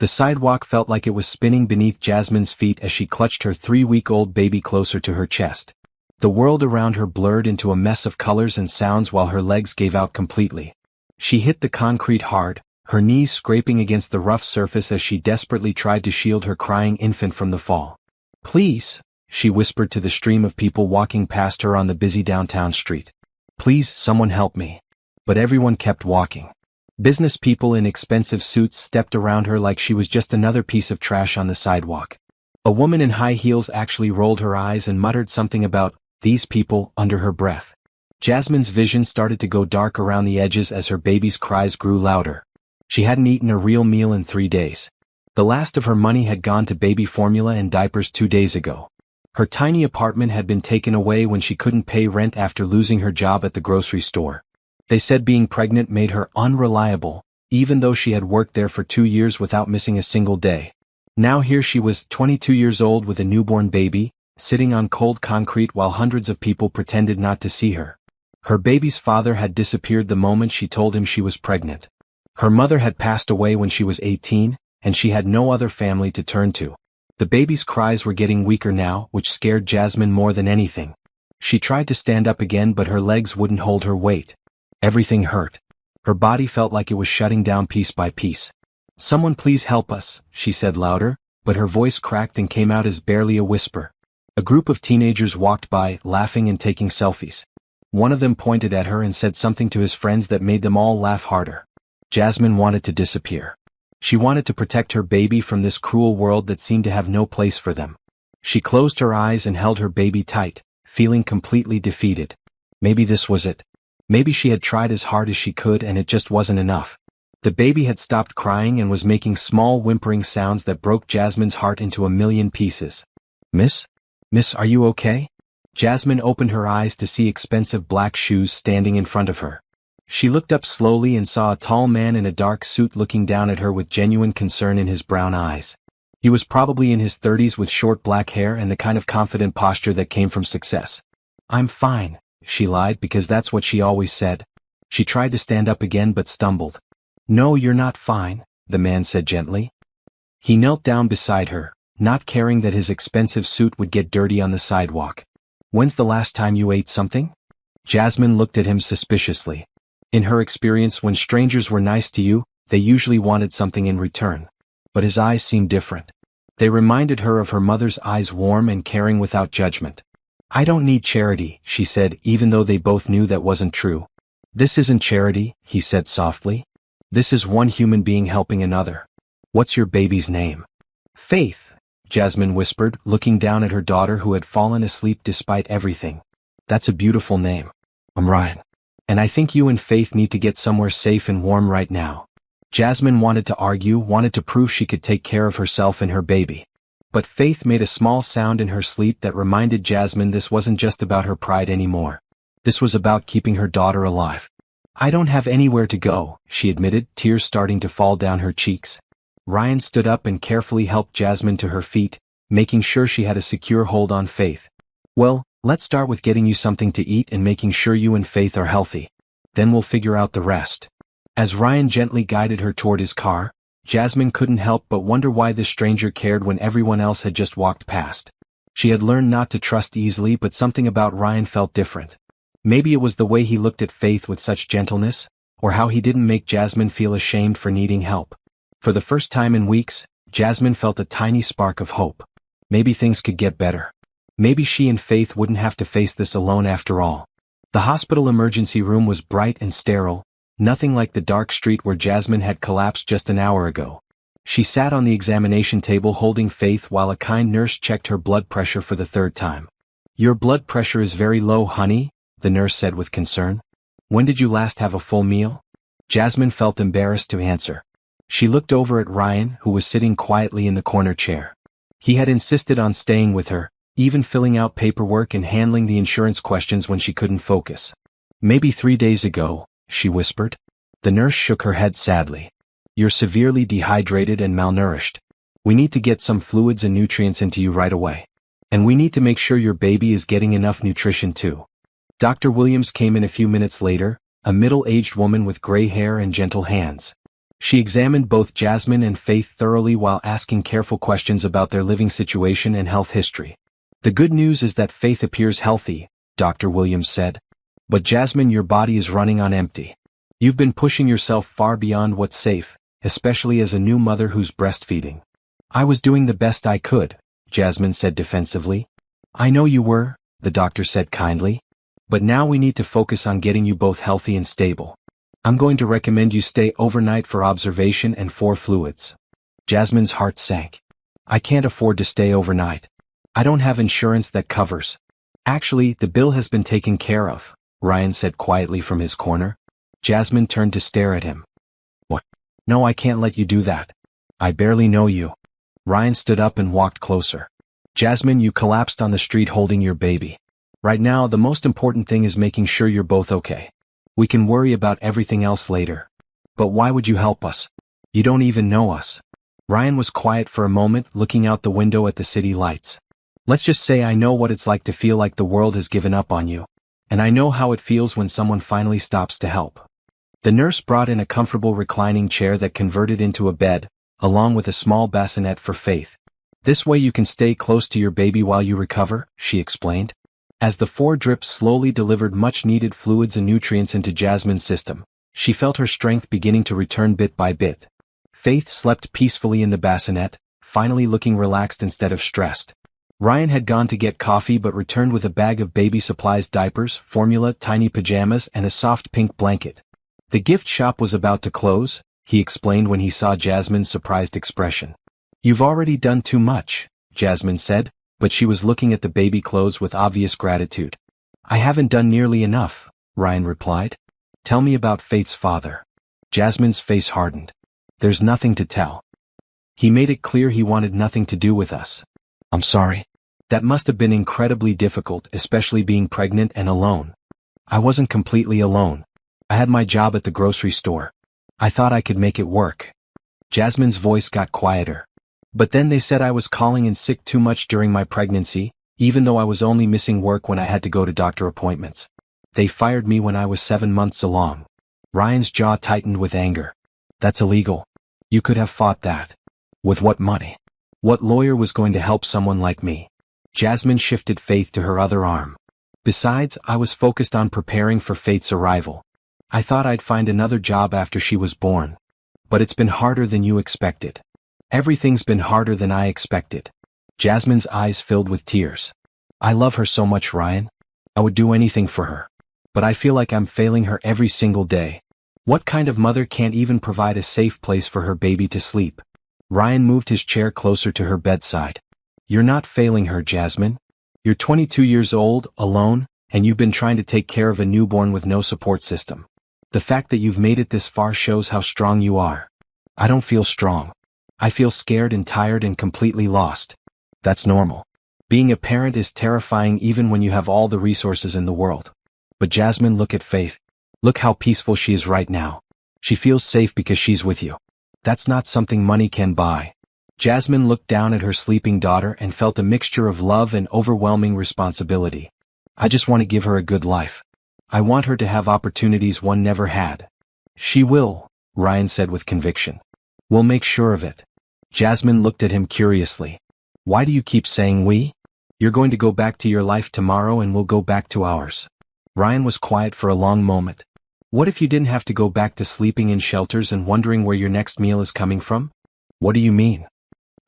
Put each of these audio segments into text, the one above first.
The sidewalk felt like it was spinning beneath Jasmine's feet as she clutched her 3-week-old baby closer to her chest. The world around her blurred into a mess of colors and sounds while her legs gave out completely. She hit the concrete hard, her knees scraping against the rough surface as she desperately tried to shield her crying infant from the fall. "Please," she whispered to the stream of people walking past her on the busy downtown street. "Please, someone help me." But everyone kept walking. Business people in expensive suits stepped around her like she was just another piece of trash on the sidewalk. A woman in high heels actually rolled her eyes and muttered something about "these people" under her breath. Jasmine's vision started to go dark around the edges as her baby's cries grew louder. She hadn't eaten a real meal in 3 days. The last of her money had gone to baby formula and diapers 2 days ago. Her tiny apartment had been taken away when she couldn't pay rent after losing her job at the grocery store. They said being pregnant made her unreliable, even though she had worked there for 2 years without missing a single day. Now here she was, 22 years old with a newborn baby, sitting on cold concrete while hundreds of people pretended not to see her. Her baby's father had disappeared the moment she told him she was pregnant. Her mother had passed away when she was 18, and she had no other family to turn to. The baby's cries were getting weaker now, which scared Jasmine more than anything. She tried to stand up again, but her legs wouldn't hold her weight. Everything hurt. Her body felt like it was shutting down piece by piece. "Someone please help us," she said louder, but her voice cracked and came out as barely a whisper. A group of teenagers walked by, laughing and taking selfies. One of them pointed at her and said something to his friends that made them all laugh harder. Jasmine wanted to disappear. She wanted to protect her baby from this cruel world that seemed to have no place for them. She closed her eyes and held her baby tight, feeling completely defeated. Maybe this was it. Maybe she had tried as hard as she could and it just wasn't enough. The baby had stopped crying and was making small whimpering sounds that broke Jasmine's heart into a million pieces. Miss, are you okay?" Jasmine opened her eyes to see expensive black shoes standing in front of her. She looked up slowly and saw a tall man in a dark suit looking down at her with genuine concern in his brown eyes. He was probably in his 30s with short black hair and the kind of confident posture that came from success. "I'm fine," she lied because that's what she always said. She tried to stand up again but stumbled. "No, you're not fine," the man said gently. He knelt down beside her, not caring that his expensive suit would get dirty on the sidewalk. "When's the last time you ate something?" Jasmine looked at him suspiciously. In her experience, when strangers were nice to you, they usually wanted something in return. But his eyes seemed different. They reminded her of her mother's eyes, warm and caring without judgment. "I don't need charity," she said, even though they both knew that wasn't true. "This isn't charity," he said softly. "This is one human being helping another. What's your baby's name?" "Faith," Jasmine whispered, looking down at her daughter who had fallen asleep despite everything. "That's a beautiful name." "I'm Ryan. And I think you and Faith need to get somewhere safe and warm right now." Jasmine wanted to argue, wanted to prove she could take care of herself and her baby. But Faith made a small sound in her sleep that reminded Jasmine this wasn't just about her pride anymore. This was about keeping her daughter alive. "I don't have anywhere to go," she admitted, tears starting to fall down her cheeks. Ryan stood up and carefully helped Jasmine to her feet, making sure she had a secure hold on Faith. "Well, let's start with getting you something to eat and making sure you and Faith are healthy. Then we'll figure out the rest." As Ryan gently guided her toward his car, Jasmine couldn't help but wonder why this stranger cared when everyone else had just walked past. She had learned not to trust easily, but something about Ryan felt different. Maybe it was the way he looked at Faith with such gentleness, or how he didn't make Jasmine feel ashamed for needing help. For the first time in weeks, Jasmine felt a tiny spark of hope. Maybe things could get better. Maybe she and Faith wouldn't have to face this alone after all. The hospital emergency room was bright and sterile, nothing like the dark street where Jasmine had collapsed just an hour ago. She sat on the examination table holding Faith while a kind nurse checked her blood pressure for the 3rd time. "Your blood pressure is very low, honey," the nurse said with concern. "When did you last have a full meal?" Jasmine felt embarrassed to answer. She looked over at Ryan, who was sitting quietly in the corner chair. He had insisted on staying with her, even filling out paperwork and handling the insurance questions when she couldn't focus. "Maybe 3 days ago," she whispered. The nurse shook her head sadly. "You're severely dehydrated and malnourished. We need to get some fluids and nutrients into you right away. And we need to make sure your baby is getting enough nutrition too." Dr. Williams came in a few minutes later, a middle-aged woman with gray hair and gentle hands. She examined both Jasmine and Faith thoroughly while asking careful questions about their living situation and health history. The good news is that Faith appears healthy, Dr. Williams said. But Jasmine, your body is running on empty. You've been pushing yourself far beyond what's safe, especially as a new mother who's breastfeeding. I was doing the best I could, Jasmine said defensively. I know you were, the doctor said kindly. But now we need to focus on getting you both healthy and stable. I'm going to recommend you stay overnight for observation and for fluids. Jasmine's heart sank. I can't afford to stay overnight. I don't have insurance that covers. Actually, the bill has been taken care of, Ryan said quietly from his corner. Jasmine turned to stare at him. What? No, I can't let you do that. I barely know you. Ryan stood up and walked closer. Jasmine, you collapsed on the street holding your baby. Right now, the most important thing is making sure you're both okay. We can worry about everything else later. But why would you help us? You don't even know us. Ryan was quiet for a moment, looking out the window at the city lights. Let's just say I know what it's like to feel like the world has given up on you. And I know how it feels when someone finally stops to help. The nurse brought in a comfortable reclining chair that converted into a bed, along with a small bassinet for Faith. This way you can stay close to your baby while you recover, she explained. As the 4 drips slowly delivered much-needed fluids and nutrients into Jasmine's system, she felt her strength beginning to return bit by bit. Faith slept peacefully in the bassinet, finally looking relaxed instead of stressed. Ryan had gone to get coffee but returned with a bag of baby supplies, diapers, formula, tiny pajamas, and a soft pink blanket. The gift shop was about to close, he explained when he saw Jasmine's surprised expression. You've already done too much, Jasmine said, but she was looking at the baby clothes with obvious gratitude. I haven't done nearly enough, Ryan replied. Tell me about Faith's father. Jasmine's face hardened. There's nothing to tell. He made it clear he wanted nothing to do with us. I'm sorry. That must have been incredibly difficult, especially being pregnant and alone. I wasn't completely alone. I had my job at the grocery store. I thought I could make it work. Jasmine's voice got quieter. But then they said I was calling in sick too much during my pregnancy, even though I was only missing work when I had to go to doctor appointments. They fired me when I was 7 months along. Ryan's jaw tightened with anger. That's illegal. You could have fought that. With what money? What lawyer was going to help someone like me? Jasmine shifted Faith to her other arm. Besides, I was focused on preparing for Faith's arrival. I thought I'd find another job after she was born. But it's been harder than you expected. Everything's been harder than I expected. Jasmine's eyes filled with tears. I love her so much, Ryan. I would do anything for her. But I feel like I'm failing her every single day. What kind of mother can't even provide a safe place for her baby to sleep? Ryan moved his chair closer to her bedside. You're not failing her, Jasmine. You're 22 years old, alone, and you've been trying to take care of a newborn with no support system. The fact that you've made it this far shows how strong you are. I don't feel strong. I feel scared and tired and completely lost. That's normal. Being a parent is terrifying even when you have all the resources in the world. But Jasmine, look at Faith. Look how peaceful she is right now. She feels safe because she's with you. That's not something money can buy. Jasmine looked down at her sleeping daughter and felt a mixture of love and overwhelming responsibility. I just want to give her a good life. I want her to have opportunities one never had. She will, Ryan said with conviction. We'll make sure of it. Jasmine looked at him curiously. Why do you keep saying we? You're going to go back to your life tomorrow and we'll go back to ours. Ryan was quiet for a long moment. What if you didn't have to go back to sleeping in shelters and wondering where your next meal is coming from? What do you mean?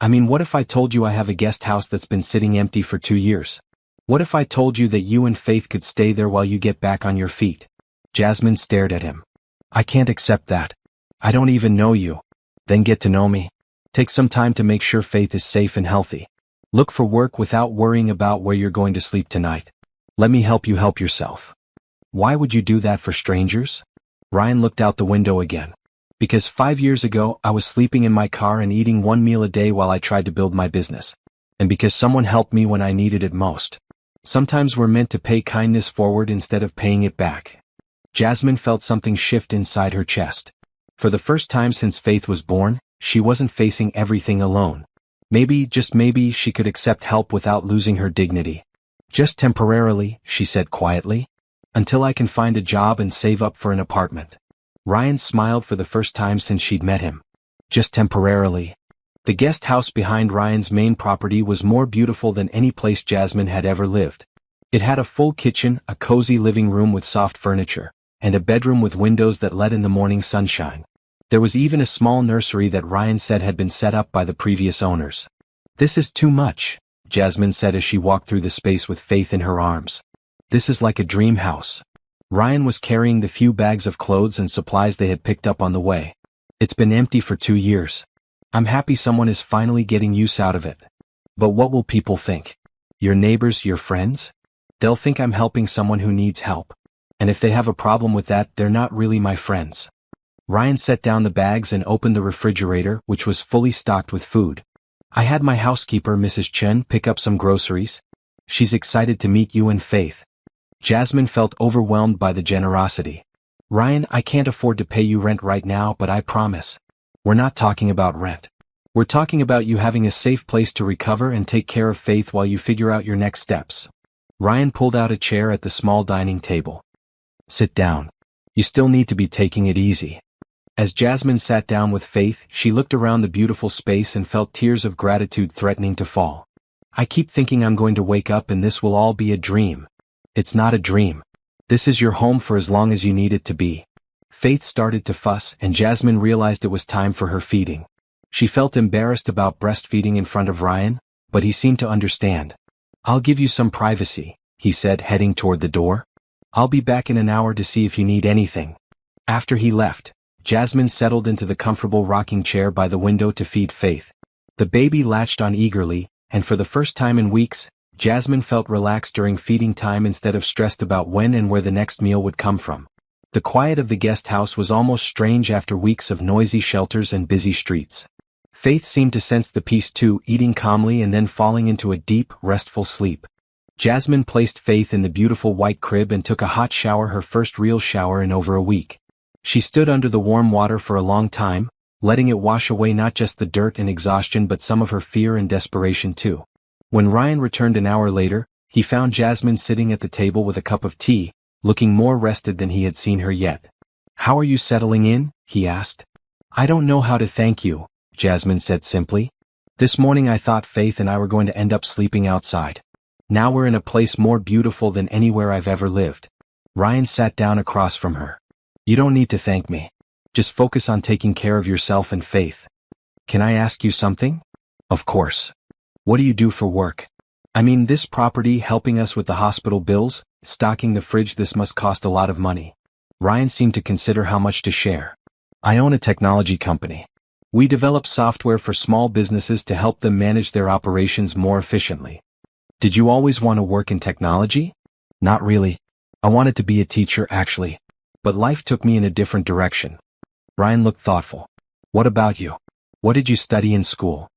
I mean, what if I told you I have a guest house that's been sitting empty for 2 years? What if I told you that you and Faith could stay there while you get back on your feet? Jasmine stared at him. I can't accept that. I don't even know you. Then get to know me. Take some time to make sure Faith is safe and healthy. Look for work without worrying about where you're going to sleep tonight. Let me help you help yourself. Why would you do that for strangers? Ryan looked out the window again. Because 5 years ago, I was sleeping in my car and eating 1 meal a day while I tried to build my business. And because someone helped me when I needed it most. Sometimes we're meant to pay kindness forward instead of paying it back. Jasmine felt something shift inside her chest. For the first time since Faith was born, she wasn't facing everything alone. Maybe, just maybe, she could accept help without losing her dignity. Just temporarily, she said quietly. Until I can find a job and save up for an apartment. Ryan smiled for the first time since she'd met him. Just temporarily. The guest house behind Ryan's main property was more beautiful than any place Jasmine had ever lived. It had a full kitchen, a cozy living room with soft furniture, and a bedroom with windows that let in the morning sunshine. There was even a small nursery that Ryan said had been set up by the previous owners. "This is too much," Jasmine said as she walked through the space with Faith in her arms. "This is like a dream house." Ryan was carrying the few bags of clothes and supplies they had picked up on the way. "It's been empty for 2 years. I'm happy someone is finally getting use out of it. But what will people think? Your neighbors, your friends? They'll think I'm helping someone who needs help. And if they have a problem with that, they're not really my friends." Ryan set down the bags and opened the refrigerator, which was fully stocked with food. "I had my housekeeper, Mrs. Chen, pick up some groceries. She's excited to meet you and Faith." Jasmine felt overwhelmed by the generosity. "Ryan, I can't afford to pay you rent right now, but I promise. We're not talking about rent. We're talking about you having a safe place to recover and take care of Faith while you figure out your next steps." Ryan pulled out a chair at the small dining table. "Sit down. You still need to be taking it easy." As Jasmine sat down with Faith, she looked around the beautiful space and felt tears of gratitude threatening to fall. "I keep thinking I'm going to wake up and this will all be a dream. It's not a dream. This is your home for as long as you need it to be." Faith started to fuss, and Jasmine realized it was time for her feeding. She felt embarrassed about breastfeeding in front of Ryan, but he seemed to understand. "I'll give you some privacy," he said, heading toward the door. "I'll be back in an hour to see if you need anything." After he left, Jasmine settled into the comfortable rocking chair by the window to feed Faith. The baby latched on eagerly, and for the first time in weeks, Jasmine felt relaxed during feeding time instead of stressed about when and where the next meal would come from. The quiet of the guest house was almost strange after weeks of noisy shelters and busy streets. Faith seemed to sense the peace too, eating calmly and then falling into a deep, restful sleep. Jasmine placed Faith in the beautiful white crib and took a hot shower, her first real shower in over a week. She stood under the warm water for a long time, letting it wash away not just the dirt and exhaustion but some of her fear and desperation too. When Ryan returned an hour later, he found Jasmine sitting at the table with a cup of tea, looking more rested than he had seen her yet. "How are you settling in?" he asked. "I don't know how to thank you," Jasmine said simply. "This morning I thought Faith and I were going to end up sleeping outside. Now we're in a place more beautiful than anywhere I've ever lived." Ryan sat down across from her. "You don't need to thank me. Just focus on taking care of yourself and Faith." "Can I ask you something?" "Of course. What do you do for work?" "I mean, this property, helping us with the hospital bills, stocking the fridge, this must cost a lot of money." Ryan seemed to consider how much to share. "I own a technology company. We develop software for small businesses to help them manage their operations more efficiently." "Did you always want to work in technology?" "Not really. I wanted to be a teacher, actually. But life took me in a different direction." Ryan looked thoughtful. "What about you? What did you study in school?"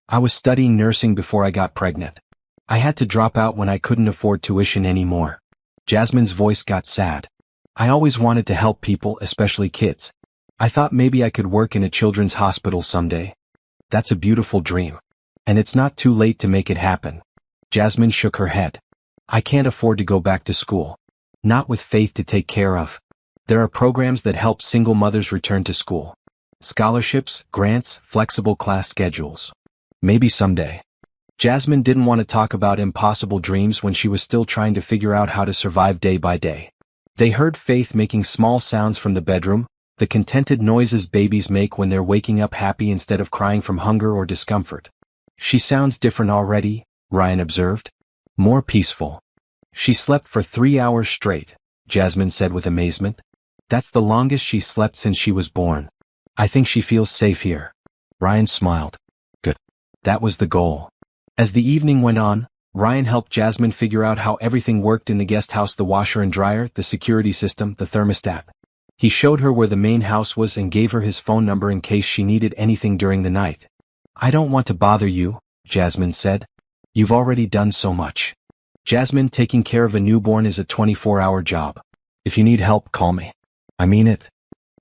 "I was studying nursing before I got pregnant. I had to drop out when I couldn't afford tuition anymore." Jasmine's voice got sad. "I always wanted to help people, especially kids. I thought maybe I could work in a children's hospital someday." "That's a beautiful dream. And it's not too late to make it happen." Jasmine shook her head. "I can't afford to go back to school. Not with Faith to take care of. There are programs that help single mothers return to school. Scholarships, grants, flexible class schedules. Maybe someday." Jasmine didn't want to talk about impossible dreams when she was still trying to figure out how to survive day by day. They heard Faith making small sounds from the bedroom, the contented noises babies make when they're waking up happy instead of crying from hunger or discomfort. "She sounds different already," Ryan observed. "More peaceful." "She slept for 3 hours straight," Jasmine said with amazement. "That's the longest she slept since she was born. I think she feels safe here." Ryan smiled. "Good. That was the goal." As the evening went on, Ryan helped Jasmine figure out how everything worked in the guest house: the washer and dryer, the security system, the thermostat. He showed her where the main house was and gave her his phone number in case she needed anything during the night. "I don't want to bother you," Jasmine said. "You've already done so much." Jasmine, taking care of a newborn is a 24-hour job. "If you need help, call me. I mean it."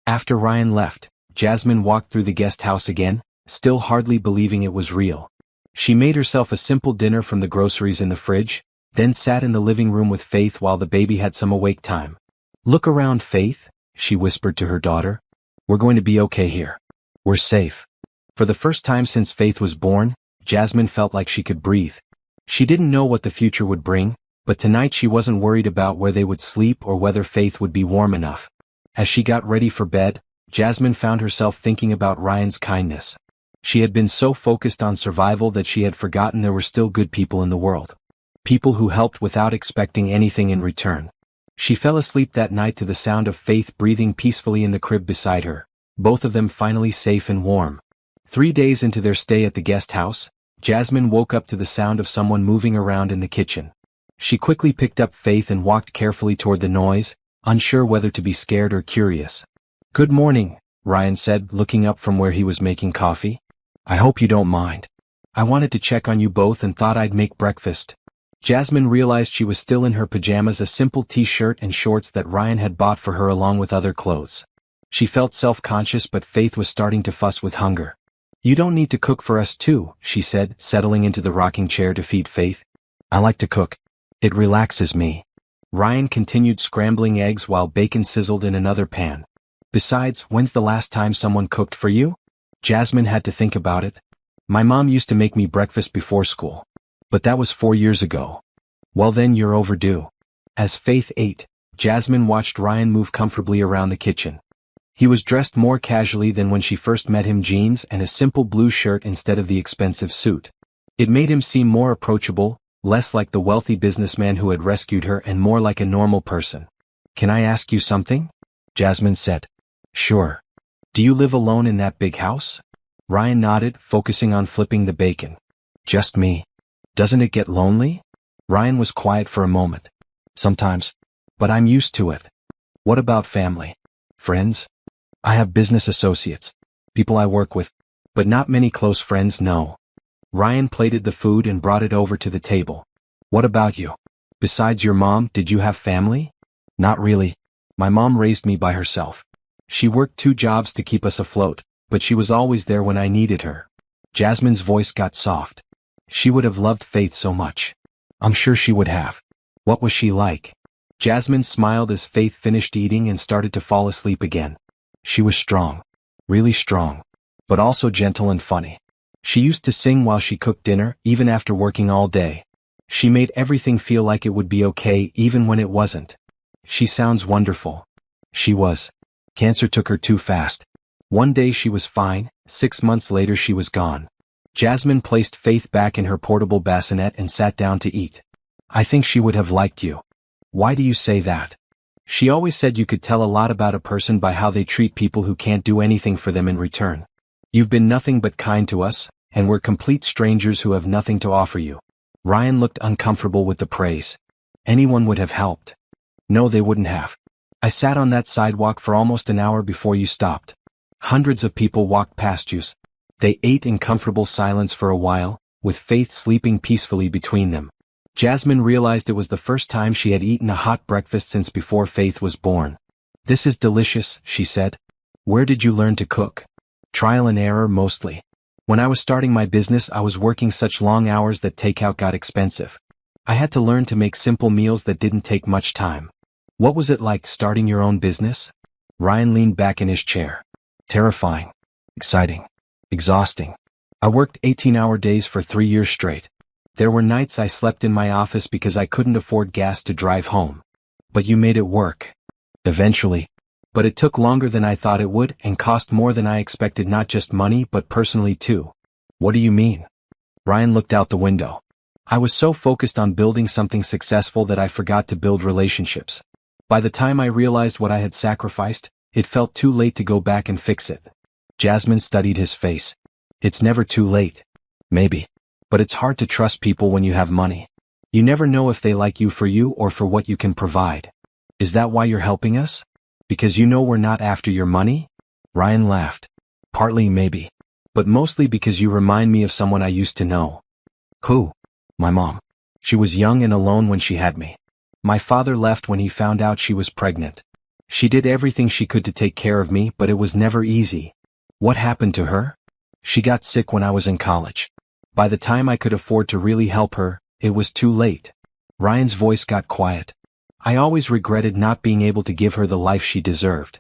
After Ryan left, Jasmine walked through the guest house again, still hardly believing it was real. She made herself a simple dinner from the groceries in the fridge, then sat in the living room with Faith while the baby had some awake time. "Look around, Faith," she whispered to her daughter. We're going to be okay here. We're safe. For the first time since Faith was born, Jasmine felt like she could breathe. She didn't know what the future would bring, but tonight she wasn't worried about where they would sleep or whether Faith would be warm enough. As she got ready for bed, Jasmine found herself thinking about Ryan's kindness. She had been so focused on survival that she had forgotten there were still good people in the world. People who helped without expecting anything in return. She fell asleep that night to the sound of Faith breathing peacefully in the crib beside her, both of them finally safe and warm. 3 days into their stay at the guest house, Jasmine woke up to the sound of someone moving around in the kitchen. She quickly picked up Faith and walked carefully toward the noise, unsure whether to be scared or curious. "Good morning," Ryan said, looking up from where he was making coffee. "I hope you don't mind. I wanted to check on you both and thought I'd make breakfast." Jasmine realized she was still in her pajamas, a simple t-shirt and shorts that Ryan had bought for her along with other clothes. She felt self-conscious, but Faith was starting to fuss with hunger. "You don't need to cook for us too," she said, settling into the rocking chair to feed Faith. "I like to cook. It relaxes me." Ryan continued scrambling eggs while bacon sizzled in another pan. "Besides, when's the last time someone cooked for you?" Jasmine had to think about it. "My mom used to make me breakfast before school. But that was 4 years ago." "Well then you're overdue." As Faith ate, Jasmine watched Ryan move comfortably around the kitchen. He was dressed more casually than when she first met him, jeans and a simple blue shirt instead of the expensive suit. It made him seem more approachable, less like the wealthy businessman who had rescued her and more like a normal person. "Can I ask you something?" Jasmine said. "Sure. Do you live alone in that big house?" Ryan nodded, focusing on flipping the bacon. "Just me. Doesn't it get lonely?" Ryan was quiet for a moment. "Sometimes. But I'm used to it." "What about family? Friends?" "I have business associates. People I work with. But not many close friends, no." Ryan plated the food and brought it over to the table. "What about you? Besides your mom, did you have family?" "Not really. My mom raised me by herself. She worked 2 jobs to keep us afloat, but she was always there when I needed her." Jasmine's voice got soft. She would have loved Faith so much. "I'm sure she would have." "What was she like?" Jasmine smiled as Faith finished eating and started to fall asleep again. "She was strong. Really strong. But also gentle and funny. She used to sing while she cooked dinner, even after working all day. She made everything feel like it would be okay even when it wasn't." "She sounds wonderful." She was. Cancer took her too fast. One day she was fine, 6 months later she was gone. Jasmine placed Faith back in her portable bassinet and sat down to eat. "I think she would have liked you." "Why do you say that?" "She always said you could tell a lot about a person by how they treat people who can't do anything for them in return. You've been nothing but kind to us, and we're complete strangers who have nothing to offer you." Ryan looked uncomfortable with the praise. "Anyone would have helped." "No, they wouldn't have. I sat on that sidewalk for almost an hour before you stopped. Hundreds of people walked past you." They ate in comfortable silence for a while, with Faith sleeping peacefully between them. Jasmine realized it was the first time she had eaten a hot breakfast since before Faith was born. "This is delicious," she said. "Where did you learn to cook?" "Trial and error mostly. When I was starting my business I was working such long hours that takeout got expensive. I had to learn to make simple meals that didn't take much time." "What was it like starting your own business?" Ryan leaned back in his chair. "Terrifying. Exciting. Exhausting. I worked 18-hour days for 3 years straight. There were nights I slept in my office because I couldn't afford gas to drive home. But you made it work." "Eventually. But it took longer than I thought it would and cost more than I expected, not just money but personally too." "What do you mean?" Ryan looked out the window. "I was so focused on building something successful that I forgot to build relationships. By the time I realized what I had sacrificed, it felt too late to go back and fix it." Jasmine studied his face. "It's never too late." "Maybe. But it's hard to trust people when you have money. You never know if they like you or for what you can provide." "Is that why you're helping us? Because you know we're not after your money?" Ryan laughed. "Partly maybe. But mostly because you remind me of someone I used to know." "Who?" "My mom. She was young and alone when she had me. My father left when he found out she was pregnant. She did everything she could to take care of me, but it was never easy." "What happened to her?" "She got sick when I was in college. By the time I could afford to really help her, it was too late." Ryan's voice got quiet. "I always regretted not being able to give her the life she deserved."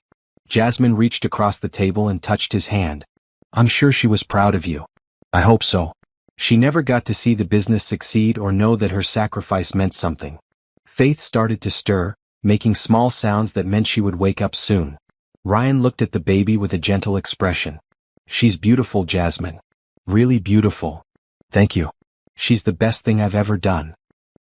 Jasmine reached across the table and touched his hand. I'm sure she was proud of you. I hope so. She never got to see the business succeed or know that her sacrifice meant something. Faith started to stir, making small sounds that meant she would wake up soon. Ryan looked at the baby with a gentle expression. She's beautiful, Jasmine. Really beautiful. Thank you. She's the best thing I've ever done.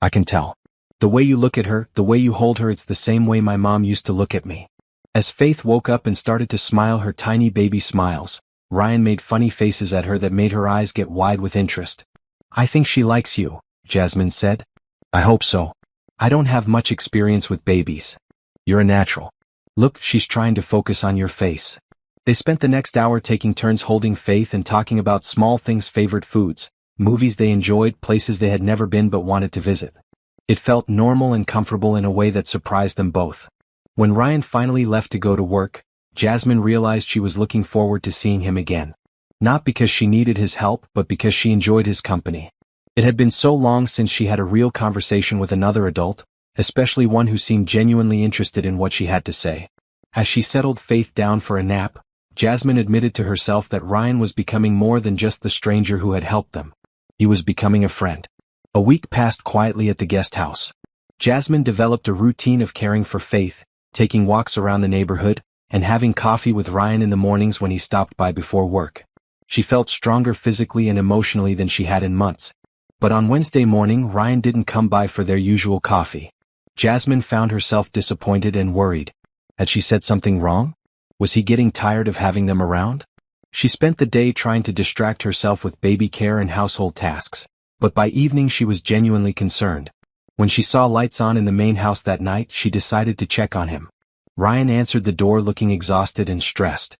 I can tell. The way you look at her, the way you hold her, it's the same way my mom used to look at me. As Faith woke up and started to smile her tiny baby smiles, Ryan made funny faces at her that made her eyes get wide with interest. I think she likes you, Jasmine said. I hope so. I don't have much experience with babies. You're a natural. Look, she's trying to focus on your face. They spent the next hour taking turns holding Faith and talking about small things, favorite foods, movies they enjoyed, places they had never been but wanted to visit. It felt normal and comfortable in a way that surprised them both. When Ryan finally left to go to work, Jasmine realized she was looking forward to seeing him again. Not because she needed his help, but because she enjoyed his company. It had been so long since she had a real conversation with another adult, especially one who seemed genuinely interested in what she had to say. As she settled Faith down for a nap, Jasmine admitted to herself that Ryan was becoming more than just the stranger who had helped them. He was becoming a friend. A week passed quietly at the guest house. Jasmine developed a routine of caring for Faith, taking walks around the neighborhood, and having coffee with Ryan in the mornings when he stopped by before work. She felt stronger physically and emotionally than she had in months. But on Wednesday morning, Ryan didn't come by for their usual coffee. Jasmine found herself disappointed and worried. Had she said something wrong? Was he getting tired of having them around? She spent the day trying to distract herself with baby care and household tasks, but by evening she was genuinely concerned. When she saw lights on in the main house that night, she decided to check on him. Ryan answered the door looking exhausted and stressed.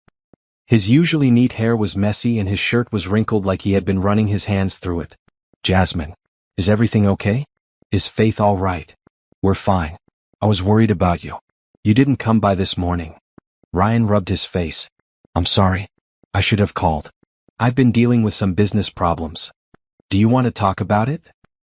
His usually neat hair was messy and his shirt was wrinkled like he had been running his hands through it. Jasmine, is everything okay? Is Faith all right? We're fine. I was worried about you. You didn't come by this morning. Ryan rubbed his face. I'm sorry. I should have called. I've been dealing with some business problems. Do you want to talk about it?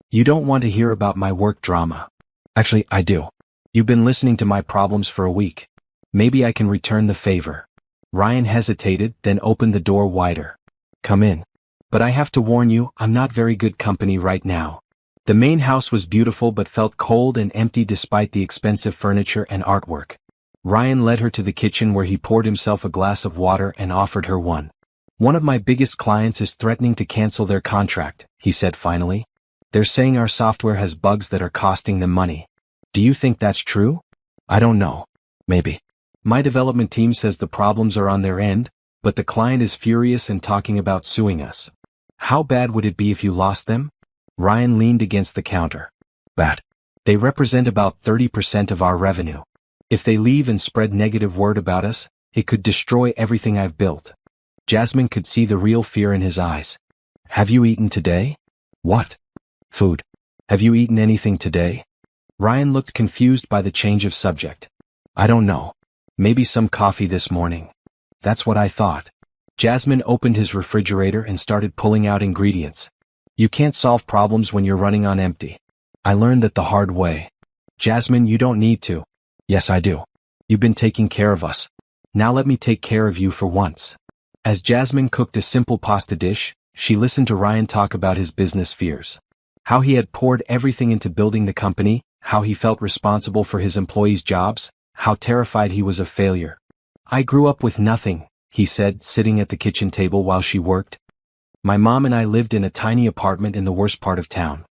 You don't want to hear about my work drama. Actually, I do. You've been listening to my problems for a week. Maybe I can return the favor. Ryan hesitated, then opened the door wider. Come in. But I have to warn you, I'm not very good company right now. The main house was beautiful but felt cold and empty despite the expensive furniture and artwork. Ryan led her to the kitchen where he poured himself a glass of water and offered her one. One of my biggest clients is threatening to cancel their contract, he said finally. They're saying our software has bugs that are costing them money. Do you think that's true? I don't know. Maybe. My development team says the problems are on their end, but the client is furious and talking about suing us. How bad would it be if you lost them? Ryan leaned against the counter. Bad. They represent about 30% of our revenue. If they leave and spread negative word about us, it could destroy everything I've built. Jasmine could see the real fear in his eyes. Have you eaten today? What? Food. Have you eaten anything today? Ryan looked confused by the change of subject. I don't know. Maybe some coffee this morning. That's what I thought. Jasmine opened his refrigerator and started pulling out ingredients. You can't solve problems when you're running on empty. I learned that the hard way. Jasmine, you don't need to. Yes, I do. You've been taking care of us. Now let me take care of you for once. As Jasmine cooked a simple pasta dish, she listened to Ryan talk about his business fears. How he had poured everything into building the company, how he felt responsible for his employees' jobs, how terrified he was of failure. I grew up with nothing, he said, sitting at the kitchen table while she worked. My mom and I lived in a tiny apartment in the worst part of town.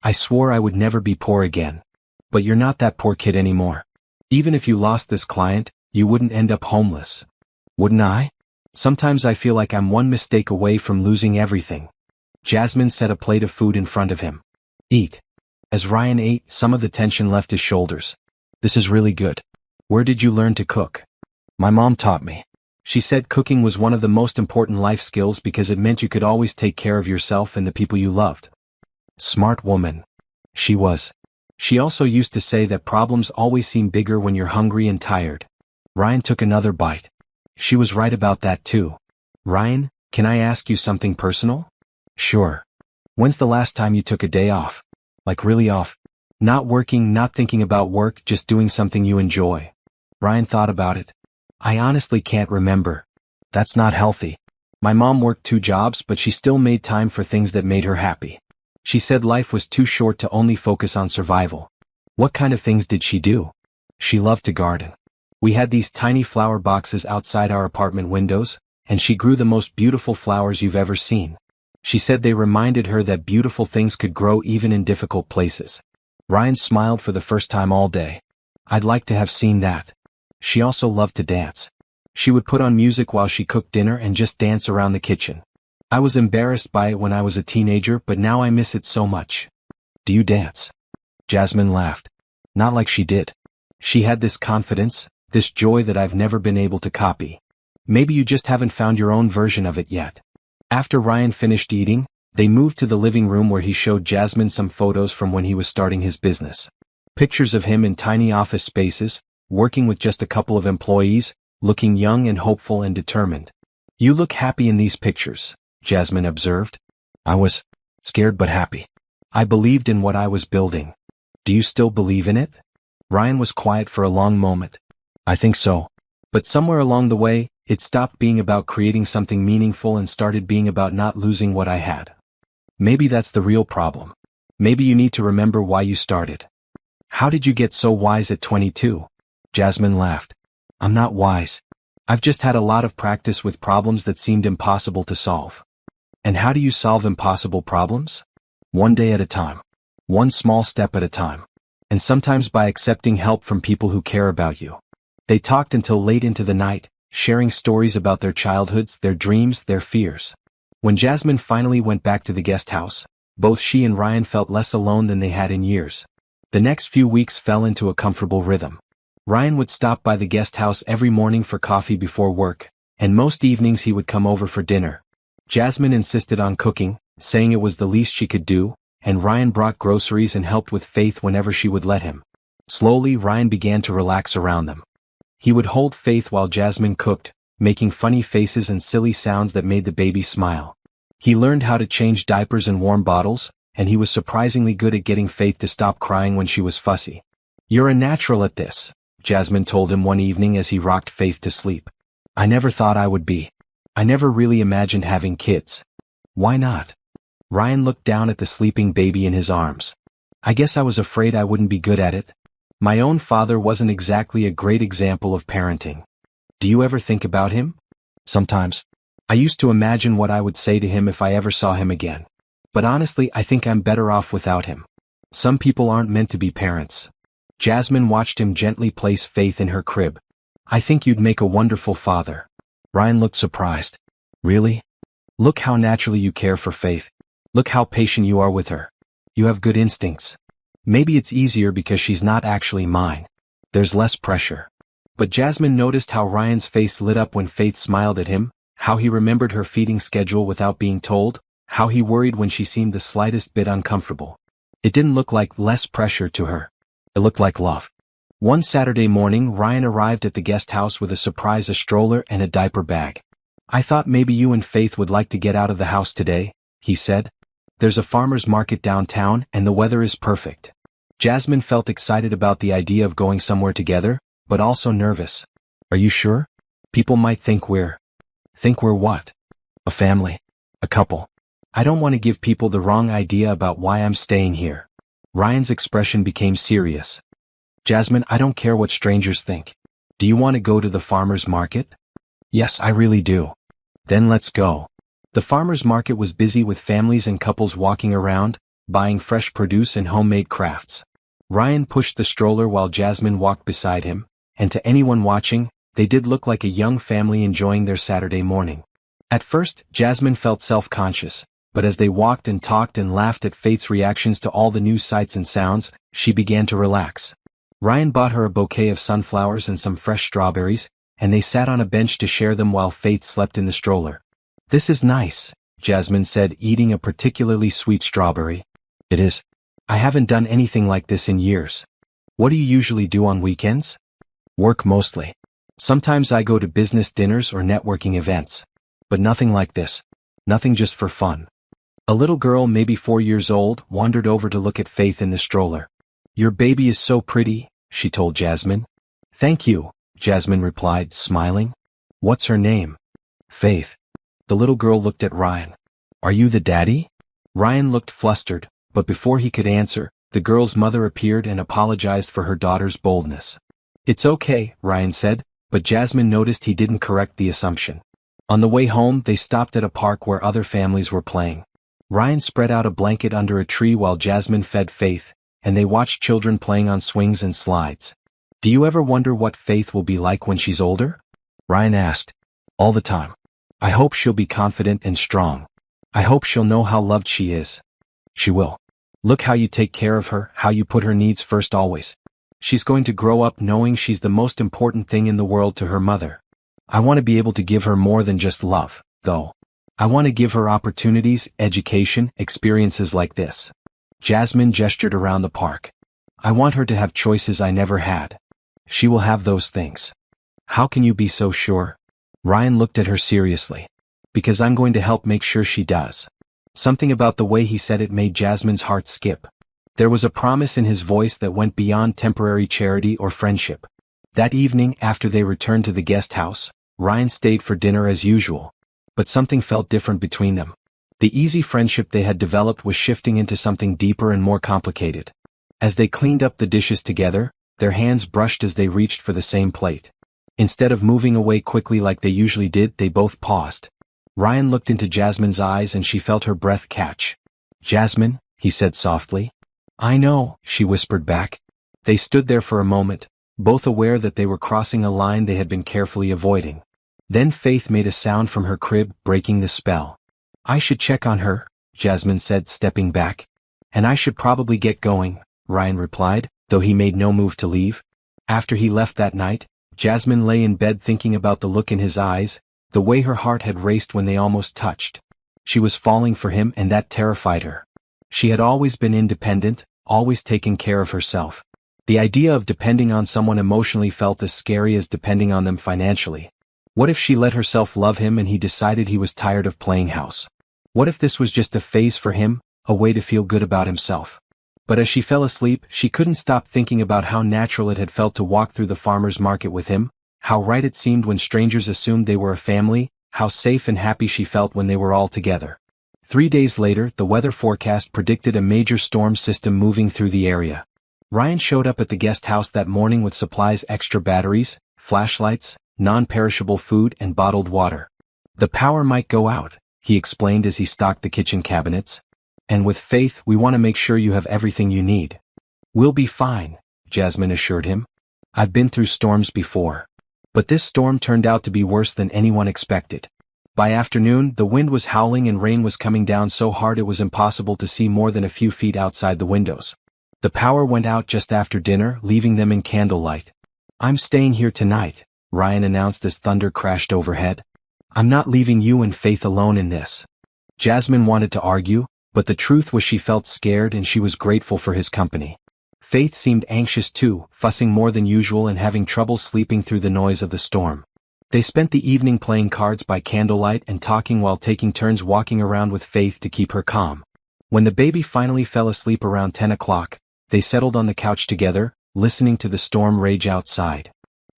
I swore I would never be poor again. But you're not that poor kid anymore. Even if you lost this client, you wouldn't end up homeless. Wouldn't I? Sometimes I feel like I'm one mistake away from losing everything. Jasmine set a plate of food in front of him. Eat. As Ryan ate, some of the tension left his shoulders. This is really good. Where did you learn to cook? My mom taught me. She said cooking was one of the most important life skills because it meant you could always take care of yourself and the people you loved. Smart woman. She was. She also used to say that problems always seem bigger when you're hungry and tired. Ryan took another bite. She was right about that too. Ryan, can I ask you something personal? Sure. When's the last time you took a day off? Like really off? Not working, not thinking about work, just doing something you enjoy. Ryan thought about it. I honestly can't remember. That's not healthy. My mom worked 2 jobs, but she still made time for things that made her happy. She said life was too short to only focus on survival. What kind of things did she do? She loved to garden. We had these tiny flower boxes outside our apartment windows, and she grew the most beautiful flowers you've ever seen. She said they reminded her that beautiful things could grow even in difficult places. Ryan smiled for the first time all day. I'd like to have seen that. She also loved to dance. She would put on music while she cooked dinner and just dance around the kitchen. I was embarrassed by it when I was a teenager, but now I miss it so much. Do you dance? Jasmine laughed. Not like she did. She had this confidence, this joy that I've never been able to copy. Maybe you just haven't found your own version of it yet. After Ryan finished eating, they moved to the living room where he showed Jasmine some photos from when he was starting his business. Pictures of him in tiny office spaces, working with just a couple of employees, looking young and hopeful and determined. You look happy in these pictures, Jasmine observed. I was scared but happy. I believed in what I was building. Do you still believe in it? Ryan was quiet for a long moment. I think so. But somewhere along the way, it stopped being about creating something meaningful and started being about not losing what I had. Maybe that's the real problem. Maybe you need to remember why you started. How did you get so wise at 22? Jasmine laughed. I'm not wise. I've just had a lot of practice with problems that seemed impossible to solve. And how do you solve impossible problems? One day at a time. One small step at a time. And sometimes by accepting help from people who care about you. They talked until late into the night, sharing stories about their childhoods, their dreams, their fears. When Jasmine finally went back to the guest house, both she and Ryan felt less alone than they had in years. The next few weeks fell into a comfortable rhythm. Ryan would stop by the guest house every morning for coffee before work, and most evenings he would come over for dinner. Jasmine insisted on cooking, saying it was the least she could do, and Ryan brought groceries and helped with Faith whenever she would let him. Slowly, Ryan began to relax around them. He would hold Faith while Jasmine cooked, making funny faces and silly sounds that made the baby smile. He learned how to change diapers and warm bottles, and he was surprisingly good at getting Faith to stop crying when she was fussy. You're a natural at this, Jasmine told him one evening as he rocked Faith to sleep. I never thought I would be. I never really imagined having kids. Why not? Ryan looked down at the sleeping baby in his arms. I guess I was afraid I wouldn't be good at it. My own father wasn't exactly a great example of parenting. Do you ever think about him? Sometimes. I used to imagine what I would say to him if I ever saw him again. But honestly, I think I'm better off without him. Some people aren't meant to be parents. Jasmine watched him gently place Faith in her crib. I think you'd make a wonderful father. Ryan looked surprised. Really? Look how naturally you care for Faith. Look how patient you are with her. You have good instincts. Maybe it's easier because she's not actually mine. There's less pressure. But Jasmine noticed how Ryan's face lit up when Faith smiled at him, how he remembered her feeding schedule without being told, how he worried when she seemed the slightest bit uncomfortable. It didn't look like less pressure to her. It looked like love. One Saturday morning, Ryan arrived at the guest house with a surprise, a stroller and a diaper bag. I thought maybe you and Faith would like to get out of the house today, he said. There's a farmer's market downtown and the weather is perfect. Jasmine felt excited about the idea of going somewhere together, but also nervous. Are you sure? People might think we're what? A family. A couple. I don't want to give people the wrong idea about why I'm staying here. Ryan's expression became serious. Jasmine, I don't care what strangers think. Do you want to go to the farmer's market? Yes, I really do. Then let's go. The farmer's market was busy with families and couples walking around, buying fresh produce and homemade crafts. Ryan pushed the stroller while Jasmine walked beside him, and to anyone watching, they did look like a young family enjoying their Saturday morning. At first, Jasmine felt self-conscious, but as they walked and talked and laughed at Faith's reactions to all the new sights and sounds, she began to relax. Ryan bought her a bouquet of sunflowers and some fresh strawberries, and they sat on a bench to share them while Faith slept in the stroller. This is nice, Jasmine said, eating a particularly sweet strawberry. It is. I haven't done anything like this in years. What do you usually do on weekends? Work mostly. Sometimes I go to business dinners or networking events. But nothing like this. Nothing just for fun. A little girl, maybe 4 years old, wandered over to look at Faith in the stroller. Your baby is so pretty, she told Jasmine. Thank you, Jasmine replied, smiling. What's her name? Faith. The little girl looked at Ryan. Are you the daddy? Ryan looked flustered, but before he could answer, the girl's mother appeared and apologized for her daughter's boldness. It's okay, Ryan said, but Jasmine noticed he didn't correct the assumption. On the way home, they stopped at a park where other families were playing. Ryan spread out a blanket under a tree while Jasmine fed Faith, and they watched children playing on swings and slides. Do you ever wonder what Faith will be like when she's older? Ryan asked. All the time. I hope she'll be confident and strong. I hope she'll know how loved she is. She will. Look how you take care of her, how you put her needs first always. She's going to grow up knowing she's the most important thing in the world to her mother. I want to be able to give her more than just love, though. I want to give her opportunities, education, experiences like this. Jasmine gestured around the park. I want her to have choices I never had. She will have those things. How can you be so sure? Ryan looked at her seriously. Because I'm going to help make sure she does. Something about the way he said it made Jasmine's heart skip. There was a promise in his voice that went beyond temporary charity or friendship. That evening, after they returned to the guest house, Ryan stayed for dinner as usual. But something felt different between them. The easy friendship they had developed was shifting into something deeper and more complicated. As they cleaned up the dishes together, their hands brushed as they reached for the same plate. Instead of moving away quickly like they usually did, they both paused. Ryan looked into Jasmine's eyes and she felt her breath catch. Jasmine, he said softly. I know, she whispered back. They stood there for a moment, both aware that they were crossing a line they had been carefully avoiding. Then Faith made a sound from her crib, breaking the spell. I should check on her, Jasmine said, stepping back. And I should probably get going, Ryan replied, though he made no move to leave. After he left that night, Jasmine lay in bed thinking about the look in his eyes, the way her heart had raced when they almost touched. She was falling for him and that terrified her. She had always been independent, always taken care of herself. The idea of depending on someone emotionally felt as scary as depending on them financially. What if she let herself love him and he decided he was tired of playing house? What if this was just a phase for him, a way to feel good about himself? But as she fell asleep, she couldn't stop thinking about how natural it had felt to walk through the farmer's market with him, how right it seemed when strangers assumed they were a family, how safe and happy she felt when they were all together. 3 days later, the weather forecast predicted a major storm system moving through the area. Ryan showed up at the guest house that morning with supplies: extra batteries, flashlights, non-perishable food, and bottled water. The power might go out, he explained as he stocked the kitchen cabinets. And with Faith, we want to make sure you have everything you need. We'll be fine, Jasmine assured him. I've been through storms before. But this storm turned out to be worse than anyone expected. By afternoon, the wind was howling and rain was coming down so hard it was impossible to see more than a few feet outside the windows. The power went out just after dinner, leaving them in candlelight. I'm staying here tonight, Ryan announced as thunder crashed overhead. I'm not leaving you and Faith alone in this. Jasmine wanted to argue, but the truth was she felt scared and she was grateful for his company. Faith seemed anxious too, fussing more than usual and having trouble sleeping through the noise of the storm. They spent the evening playing cards by candlelight and talking while taking turns walking around with Faith to keep her calm. When the baby finally fell asleep around 10 o'clock, they settled on the couch together, listening to the storm rage outside.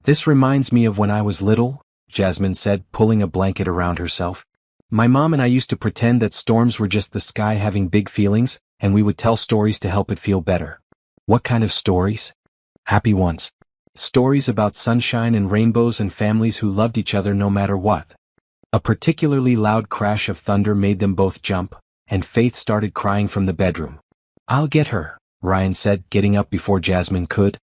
This reminds me of when I was little, Jasmine said, pulling a blanket around herself. My mom and I used to pretend that storms were just the sky having big feelings, and we would tell stories to help it feel better. What kind of stories? Happy ones. Stories about sunshine and rainbows and families who loved each other no matter what. A particularly loud crash of thunder made them both jump, and Faith started crying from the bedroom. I'll get her, Ryan said, getting up before Jasmine could.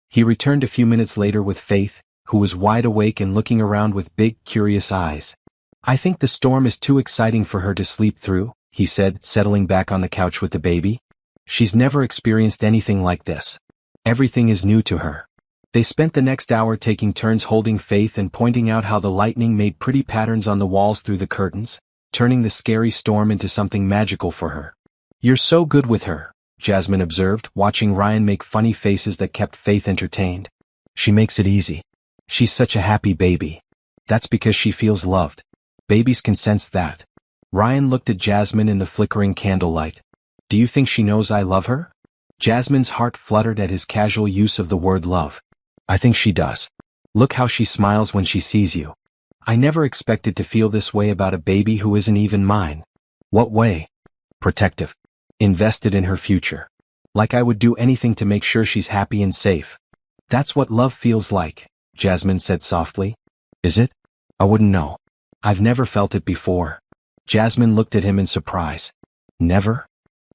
He returned a few minutes later with Faith, who was wide awake and looking around with big, curious eyes. I think the storm is too exciting for her to sleep through, he said, settling back on the couch with the baby. She's never experienced anything like this. Everything is new to her. They spent the next hour taking turns holding Faith and pointing out how the lightning made pretty patterns on the walls through the curtains, turning the scary storm into something magical for her. You're so good with her, Jasmine observed, watching Ryan make funny faces that kept Faith entertained. She makes it easy. She's such a happy baby. That's because she feels loved. Babies can sense that. Ryan looked at Jasmine in the flickering candlelight. Do you think she knows I love her? Jasmine's heart fluttered at his casual use of the word love. I think she does. Look how she smiles when she sees you. I never expected to feel this way about a baby who isn't even mine. What way? Protective. Invested in her future. Like I would do anything to make sure she's happy and safe. That's what love feels like, Jasmine said softly. Is it? I wouldn't know. I've never felt it before. Jasmine looked at him in surprise. Never?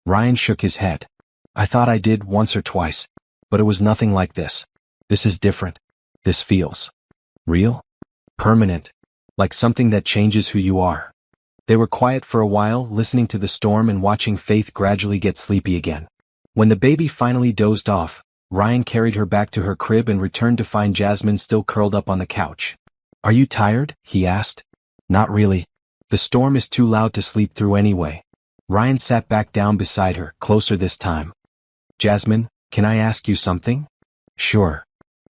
Ryan shook his head. I thought I did once or twice, but it was nothing like this. This is different. This feels real? Permanent. Like something that changes who you are. They were quiet for a while, listening to the storm and watching Faith gradually get sleepy again. When the baby finally dozed off, Ryan carried her back to her crib and returned to find Jasmine still curled up on the couch. Are you tired? He asked. Not really. The storm is too loud to sleep through anyway. Ryan sat back down beside her, closer this time. Jasmine, can I ask you something? Sure.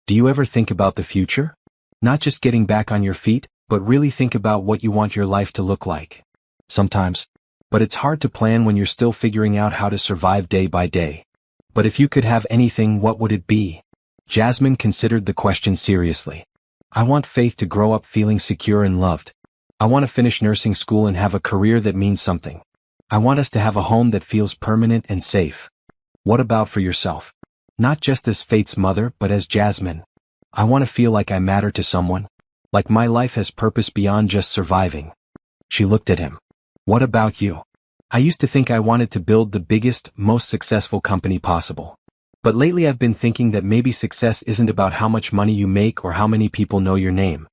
Do you ever think about the future? Not just getting back on your feet, but really think about what you want your life to look like. Sometimes. But it's hard to plan when you're still figuring out how to survive day by day. But if you could have anything, what would it be? Jasmine considered the question seriously. I want Faith to grow up feeling secure and loved. I want to finish nursing school and have a career that means something. I want us to have a home that feels permanent and safe. What about for yourself? Not just as Faith's mother, but as Jasmine. I want to feel like I matter to someone. Like my life has purpose beyond just surviving. She looked at him. What about you? I used to think I wanted to build the biggest, most successful company possible. But lately I've been thinking that maybe success isn't about how much money you make or how many people know your name.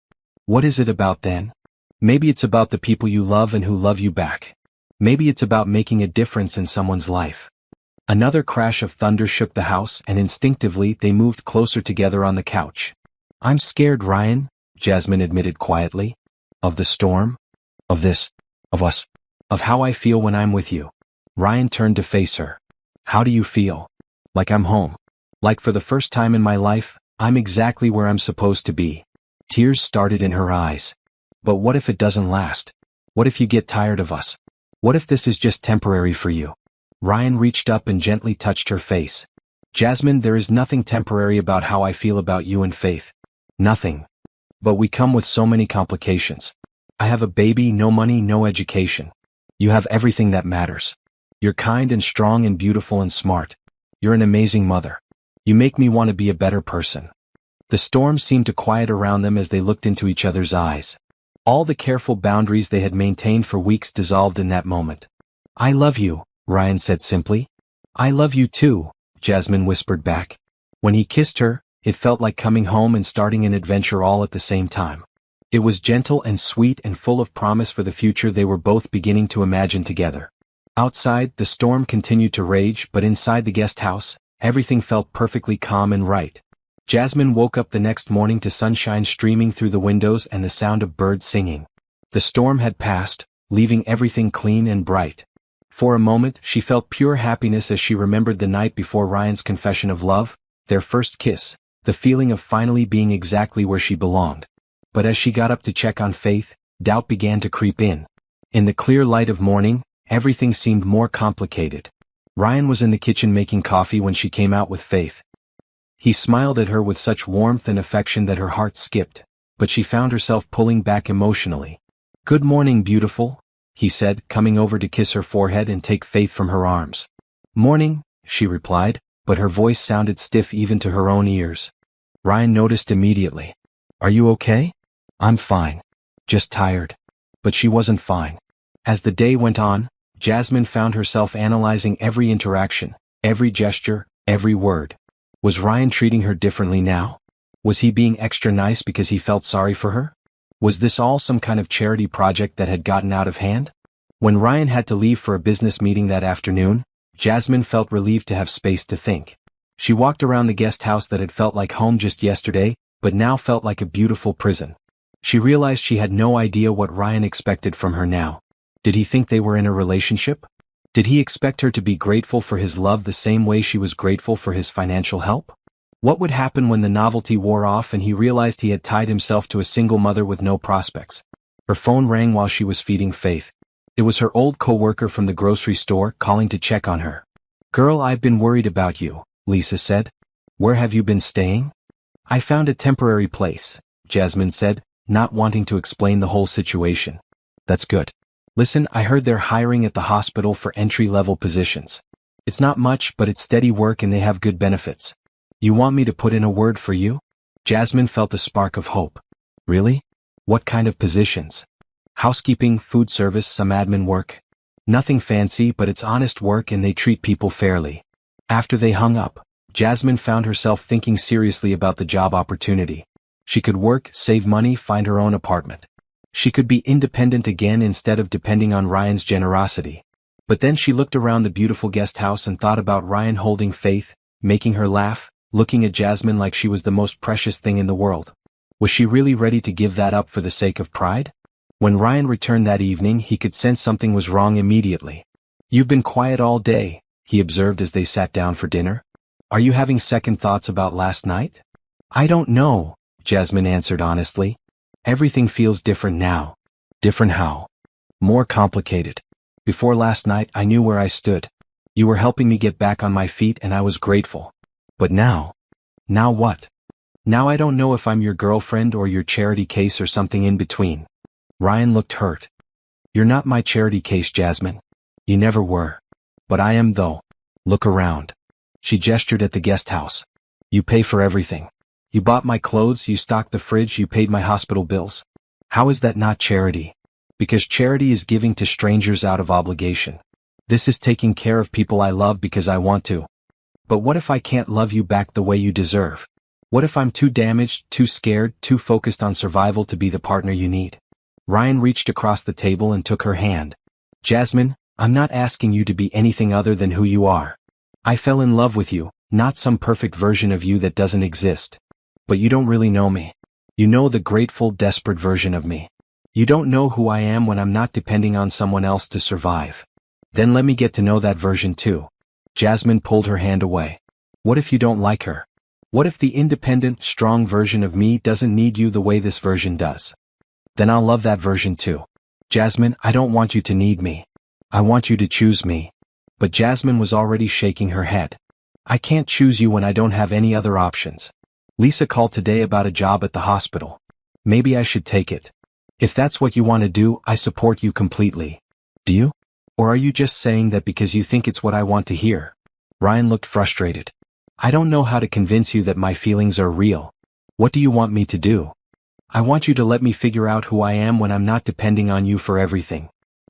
What is it about then? Maybe it's about the people you love and who love you back. Maybe it's about making a difference in someone's life. Another crash of thunder shook the house, and instinctively they moved closer together on the couch. I'm scared, Ryan, Jasmine admitted quietly. Of the storm? Of this? Of us? Of how I feel when I'm with you. Ryan turned to face her. How do you feel? Like I'm home. Like for the first time in my life, I'm exactly where I'm supposed to be. Tears started in her eyes. But what if it doesn't last? What if you get tired of us? What if this is just temporary for you? Ryan reached up and gently touched her face. Jasmine, there is nothing temporary about how I feel about you and Faith. Nothing. But we come with so many complications. I have a baby, no money, no education. You have everything that matters. You're kind and strong and beautiful and smart. You're an amazing mother. You make me want to be a better person. The storm seemed to quiet around them as they looked into each other's eyes. All the careful boundaries they had maintained for weeks dissolved in that moment. I love you, Ryan said simply. I love you too, Jasmine whispered back. When he kissed her, it felt like coming home and starting an adventure all at the same time. It was gentle and sweet and full of promise for the future they were both beginning to imagine together. Outside, the storm continued to rage, but inside the guest house, everything felt perfectly calm and right. Jasmine woke up the next morning to sunshine streaming through the windows and the sound of birds singing. The storm had passed, leaving everything clean and bright. For a moment, she felt pure happiness as she remembered the night before Ryan's confession of love, their first kiss, the feeling of finally being exactly where she belonged. But as she got up to check on Faith, doubt began to creep in. In the clear light of morning, everything seemed more complicated. Ryan was in the kitchen making coffee when she came out with Faith. He smiled at her with such warmth and affection that her heart skipped, but she found herself pulling back emotionally. Good morning, beautiful, he said, coming over to kiss her forehead and take Faith from her arms. Morning, she replied, but her voice sounded stiff even to her own ears. Ryan noticed immediately. Are you okay? I'm fine. Just tired. But she wasn't fine. As the day went on, Jasmine found herself analyzing every interaction, every gesture, every word. Was Ryan treating her differently now? Was he being extra nice because he felt sorry for her? Was this all some kind of charity project that had gotten out of hand? When Ryan had to leave for a business meeting that afternoon, Jasmine felt relieved to have space to think. She walked around the guest house that had felt like home just yesterday, but now felt like a beautiful prison. She realized she had no idea what Ryan expected from her now. Did he think they were in a relationship? Did he expect her to be grateful for his love the same way she was grateful for his financial help? What would happen when the novelty wore off and he realized he had tied himself to a single mother with no prospects? Her phone rang while she was feeding Faith. It was her old co-worker from the grocery store calling to check on her. Girl, I've been worried about you, Lisa said. Where have you been staying? I found a temporary place, Jasmine said, not wanting to explain the whole situation. That's good. Listen, I heard they're hiring at the hospital for entry-level positions. It's not much, but it's steady work and they have good benefits. You want me to put in a word for you? Jasmine felt a spark of hope. Really? What kind of positions? Housekeeping, food service, some admin work? Nothing fancy, but it's honest work and they treat people fairly. After they hung up, Jasmine found herself thinking seriously about the job opportunity. She could work, save money, find her own apartment. She could be independent again instead of depending on Ryan's generosity. But then she looked around the beautiful guest house and thought about Ryan holding Faith, making her laugh, looking at Jasmine like she was the most precious thing in the world. Was she really ready to give that up for the sake of pride? When Ryan returned that evening, he could sense something was wrong immediately. You've been quiet all day, he observed as they sat down for dinner. Are you having second thoughts about last night? I don't know, Jasmine answered honestly. Everything feels different now. Different how? More complicated. Before last night, I knew where I stood. You were helping me get back on my feet and I was grateful. But now? Now what? Now I don't know if I'm your girlfriend or your charity case or something in between. Ryan looked hurt. You're not my charity case, Jasmine. You never were. But I am though. Look around. She gestured at the guest house. You pay for everything. You bought my clothes, you stocked the fridge, you paid my hospital bills. How is that not charity? Because charity is giving to strangers out of obligation. This is taking care of people I love because I want to. But what if I can't love you back the way you deserve? What if I'm too damaged, too scared, too focused on survival to be the partner you need? Ryan reached across the table and took her hand. Jasmine, I'm not asking you to be anything other than who you are. I fell in love with you, not some perfect version of you that doesn't exist. But you don't really know me. You know the grateful, desperate version of me. You don't know who I am when I'm not depending on someone else to survive. Then let me get to know that version too. Jasmine pulled her hand away. What if you don't like her? What if the independent, strong version of me doesn't need you the way this version does? Then I'll love that version too. Jasmine, I don't want you to need me. I want you to choose me. But Jasmine was already shaking her head. I can't choose you when I don't have any other options. Lisa called today about a job at the hospital. Maybe I should take it. If that's what you want to do, I support you completely. Do you? Or are you just saying that because you think it's what I want to hear? Ryan looked frustrated. I don't know how to convince you that my feelings are real. What do you want me to do? I want you to let me figure out who I am when I'm not depending on you for everything.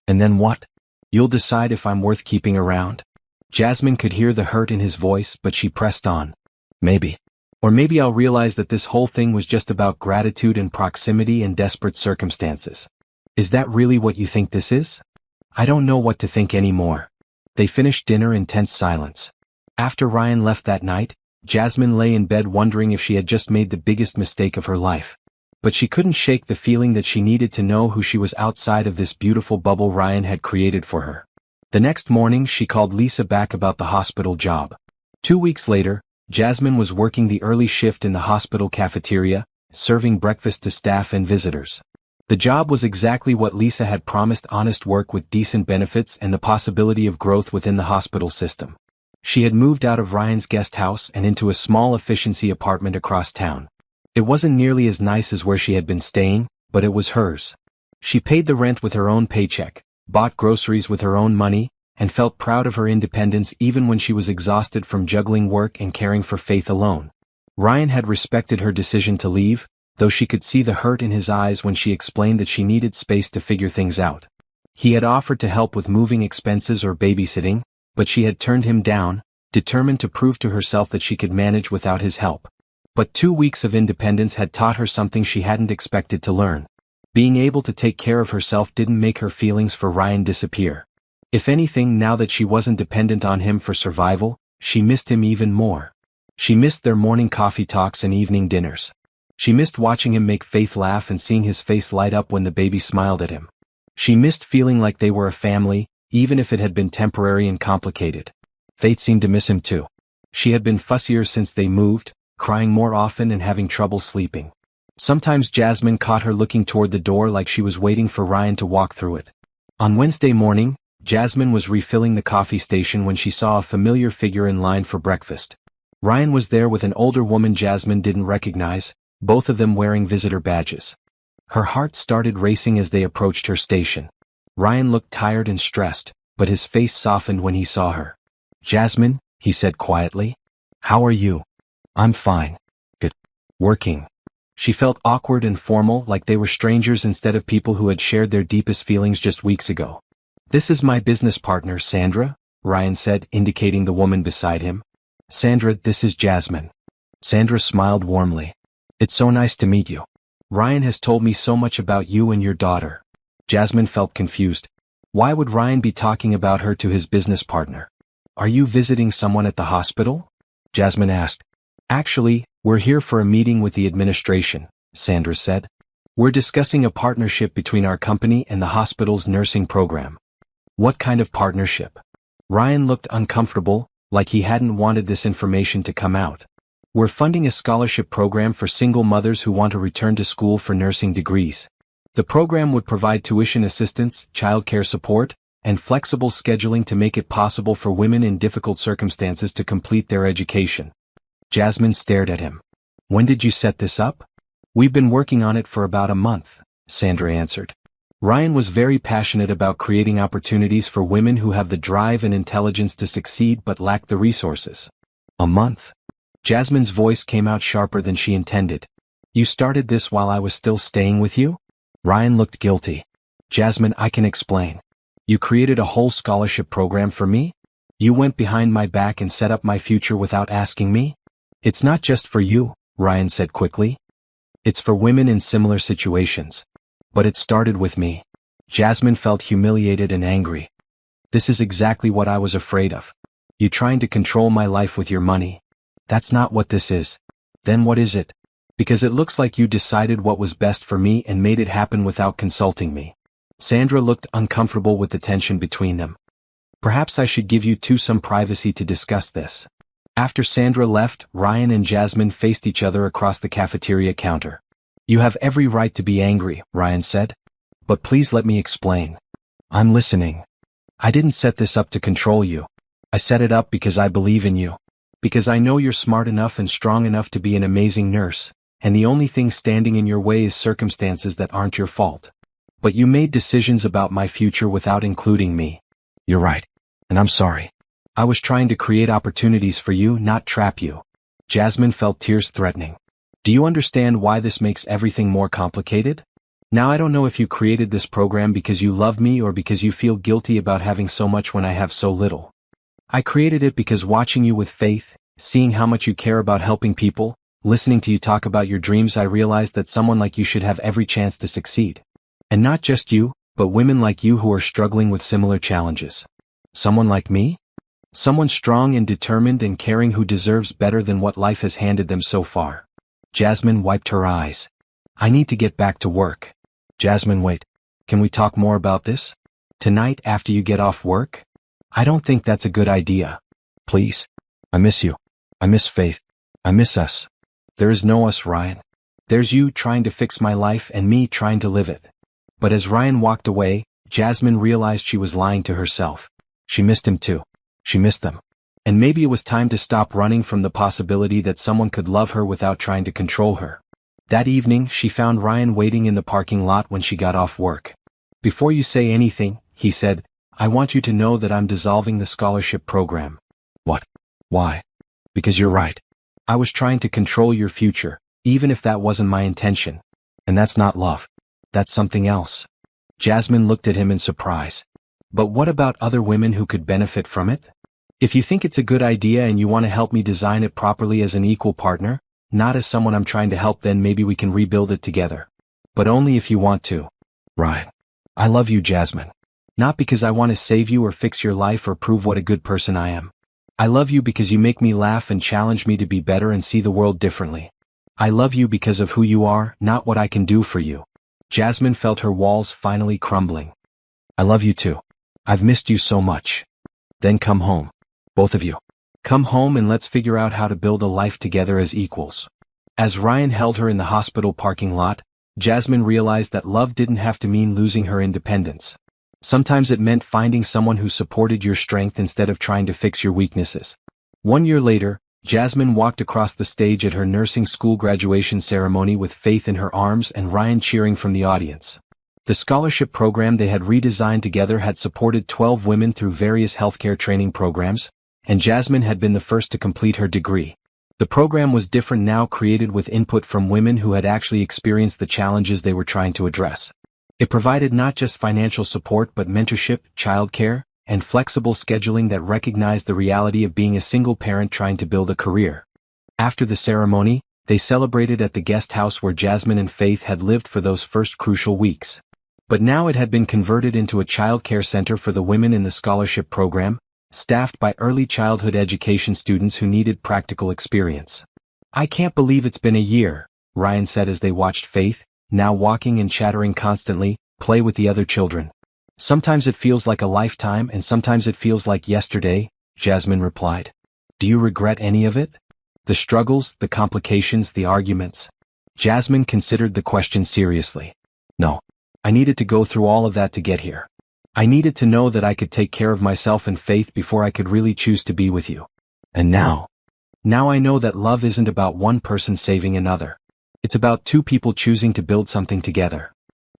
And then what? You'll decide if I'm worth keeping around? Jasmine could hear the hurt in his voice, but she pressed on. Maybe. Or maybe I'll realize that this whole thing was just about gratitude and proximity and desperate circumstances. Is that really what you think this is? I don't know what to think anymore. They finished dinner in tense silence. After Ryan left that night, Jasmine lay in bed wondering if she had just made the biggest mistake of her life. But she couldn't shake the feeling that she needed to know who she was outside of this beautiful bubble Ryan had created for her. The next morning she called Lisa back about the hospital job. 2 weeks later, Jasmine was working the early shift in the hospital cafeteria, serving breakfast to staff and visitors. The job was exactly what Lisa had promised: honest work with decent benefits and the possibility of growth within the hospital system. She had moved out of Ryan's guest house and into a small efficiency apartment across town. It wasn't nearly as nice as where she had been staying, but it was hers. She paid the rent with her own paycheck, bought groceries with her own money, and felt proud of her independence even when she was exhausted from juggling work and caring for Faith alone. Ryan had respected her decision to leave, though she could see the hurt in his eyes when she explained that she needed space to figure things out. He had offered to help with moving expenses or babysitting, but she had turned him down, determined to prove to herself that she could manage without his help. But 2 weeks of independence had taught her something she hadn't expected to learn. Being able to take care of herself didn't make her feelings for Ryan disappear. If anything, now that she wasn't dependent on him for survival, she missed him even more. She missed their morning coffee talks and evening dinners. She missed watching him make Faith laugh and seeing his face light up when the baby smiled at him. She missed feeling like they were a family, even if it had been temporary and complicated. Faith seemed to miss him too. She had been fussier since they moved, crying more often and having trouble sleeping. Sometimes Jasmine caught her looking toward the door like she was waiting for Ryan to walk through it. On Wednesday morning, Jasmine was refilling the coffee station when she saw a familiar figure in line for breakfast. Ryan was there with an older woman Jasmine didn't recognize, both of them wearing visitor badges. Her heart started racing as they approached her station. Ryan looked tired and stressed, but his face softened when he saw her. "Jasmine," he said quietly. "How are you?" "I'm fine." "Good. Working." She felt awkward and formal, like they were strangers instead of people who had shared their deepest feelings just weeks ago. "This is my business partner, Sandra," Ryan said, indicating the woman beside him. "Sandra, this is Jasmine." Sandra smiled warmly. "It's so nice to meet you. Ryan has told me so much about you and your daughter." Jasmine felt confused. Why would Ryan be talking about her to his business partner? "Are you visiting someone at the hospital?" Jasmine asked. "Actually, we're here for a meeting with the administration," Sandra said. "We're discussing a partnership between our company and the hospital's nursing program." "What kind of partnership?" Ryan looked uncomfortable, like he hadn't wanted this information to come out. "We're funding a scholarship program for single mothers who want to return to school for nursing degrees. The program would provide tuition assistance, childcare support, and flexible scheduling to make it possible for women in difficult circumstances to complete their education." Jasmine stared at him. "When did you set this up?" "We've been working on it for about a month," Sandra answered. Ryan was very passionate about creating opportunities for women who have the drive and intelligence to succeed but lack the resources. "A month?" Jasmine's voice came out sharper than she intended. "You started this while I was still staying with you?" Ryan looked guilty. "Jasmine, I can explain. You created a whole scholarship program for me? You went behind my back and set up my future without asking me?" "It's not just for you," Ryan said quickly. "It's for women in similar situations. But it started with me." Jasmine felt humiliated and angry. "This is exactly what I was afraid of. You trying to control my life with your money. That's not what this is." "Then what is it?" "Because it looks like you decided what was best for me and made it happen without consulting me." Sandra looked uncomfortable with the tension between them. "Perhaps I should give you two some privacy to discuss this." After Sandra left, Ryan and Jasmine faced each other across the cafeteria counter. "You have every right to be angry," Ryan said. "But please let me explain." "I'm listening." "I didn't set this up to control you. I set it up because I believe in you. Because I know you're smart enough and strong enough to be an amazing nurse, and the only thing standing in your way is circumstances that aren't your fault. But you made decisions about my future without including me." "You're right. And I'm sorry. I was trying to create opportunities for you, not trap you." Jasmine felt tears threatening. "Do you understand why this makes everything more complicated? Now I don't know if you created this program because you love me or because you feel guilty about having so much when I have so little. I created it because watching you with faith, seeing how much you care about helping people, listening to you talk about your dreams, I realized that someone like you should have every chance to succeed. And not just you, but women like you who are struggling with similar challenges." "Someone like me?" "Someone strong and determined and caring who deserves better than what life has handed them so far." Jasmine wiped her eyes. "I need to get back to work." "Jasmine, wait. Can we talk more about this? Tonight after you get off work?" "I don't think that's a good idea." "Please. I miss you. I miss Faith. I miss us." "There is no us, Ryan. There's you trying to fix my life and me trying to live it." But as Ryan walked away, Jasmine realized she was lying to herself. She missed him too. She missed them. And maybe it was time to stop running from the possibility that someone could love her without trying to control her. That evening, she found Ryan waiting in the parking lot when she got off work. "Before you say anything," he said, "I want you to know that I'm dissolving the scholarship program." "What? Why?" "Because you're right. I was trying to control your future, even if that wasn't my intention. And that's not love. That's something else." Jasmine looked at him in surprise. "But what about other women who could benefit from it? If you think it's a good idea and you want to help me design it properly as an equal partner, not as someone I'm trying to help, then maybe we can rebuild it together. But only if you want to." "Right. I love you, Jasmine. Not because I want to save you or fix your life or prove what a good person I am. I love you because you make me laugh and challenge me to be better and see the world differently. I love you because of who you are, not what I can do for you." Jasmine felt her walls finally crumbling. "I love you too. I've missed you so much." "Then come home. Both of you. Come home and let's figure out how to build a life together as equals." As Ryan held her in the hospital parking lot, Jasmine realized that love didn't have to mean losing her independence. Sometimes it meant finding someone who supported your strength instead of trying to fix your weaknesses. 1 year later, Jasmine walked across the stage at her nursing school graduation ceremony with Faith in her arms and Ryan cheering from the audience. The scholarship program they had redesigned together had supported 12 women through various healthcare training programs, and Jasmine had been the first to complete her degree. The program was different now, created with input from women who had actually experienced the challenges they were trying to address. It provided not just financial support but mentorship, childcare, and flexible scheduling that recognized the reality of being a single parent trying to build a career. After the ceremony, they celebrated at the guest house where Jasmine and Faith had lived for those first crucial weeks. But now it had been converted into a childcare center for the women in the scholarship program, staffed by early childhood education students who needed practical experience. "I can't believe it's been a year," Ryan said as they watched Faith, now walking and chattering constantly, play with the other children. "Sometimes it feels like a lifetime and sometimes it feels like yesterday," Jasmine replied. "Do you regret any of it? The struggles, the complications, the arguments?" Jasmine considered the question seriously. "No. I needed to go through all of that to get here. I needed to know that I could take care of myself and Faith before I could really choose to be with you. And now I know that love isn't about one person saving another. It's about two people choosing to build something together."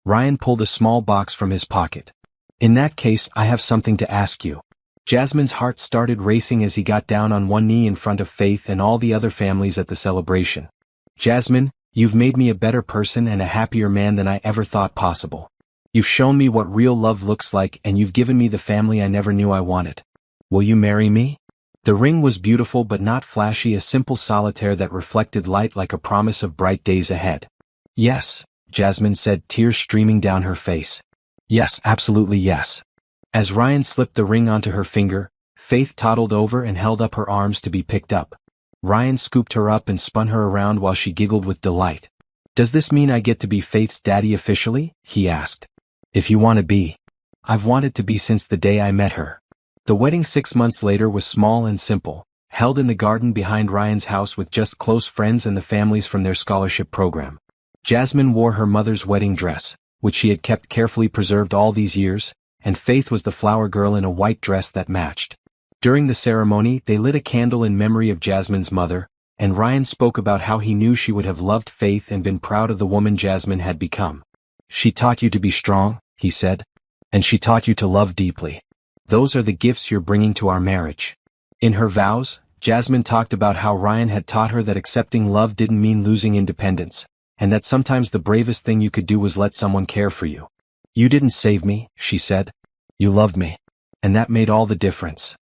Ryan pulled a small box from his pocket. "In that case, I have something to ask you." Jasmine's heart started racing as he got down on one knee in front of Faith and all the other families at the celebration. "Jasmine, you've made me a better person and a happier man than I ever thought possible. You've shown me what real love looks like and you've given me the family I never knew I wanted. Will you marry me?" The ring was beautiful but not flashy, a simple solitaire that reflected light like a promise of bright days ahead. "Yes," Jasmine said, tears streaming down her face. "Yes, absolutely yes." As Ryan slipped the ring onto her finger, Faith toddled over and held up her arms to be picked up. Ryan scooped her up and spun her around while she giggled with delight. "Does this mean I get to be Faith's daddy officially?" he asked. "If you want to be. I've wanted to be since the day I met her." The wedding 6 months later was small and simple, held in the garden behind Ryan's house with just close friends and the families from their scholarship program. Jasmine wore her mother's wedding dress, which she had kept carefully preserved all these years, and Faith was the flower girl in a white dress that matched. During the ceremony, they lit a candle in memory of Jasmine's mother, and Ryan spoke about how he knew she would have loved Faith and been proud of the woman Jasmine had become. "She taught you to be strong," he said, "and she taught you to love deeply. Those are the gifts you're bringing to our marriage." In her vows, Jasmine talked about how Ryan had taught her that accepting love didn't mean losing independence, and that sometimes the bravest thing you could do was let someone care for you. "You didn't save me," she said. "You loved me. And that made all the difference."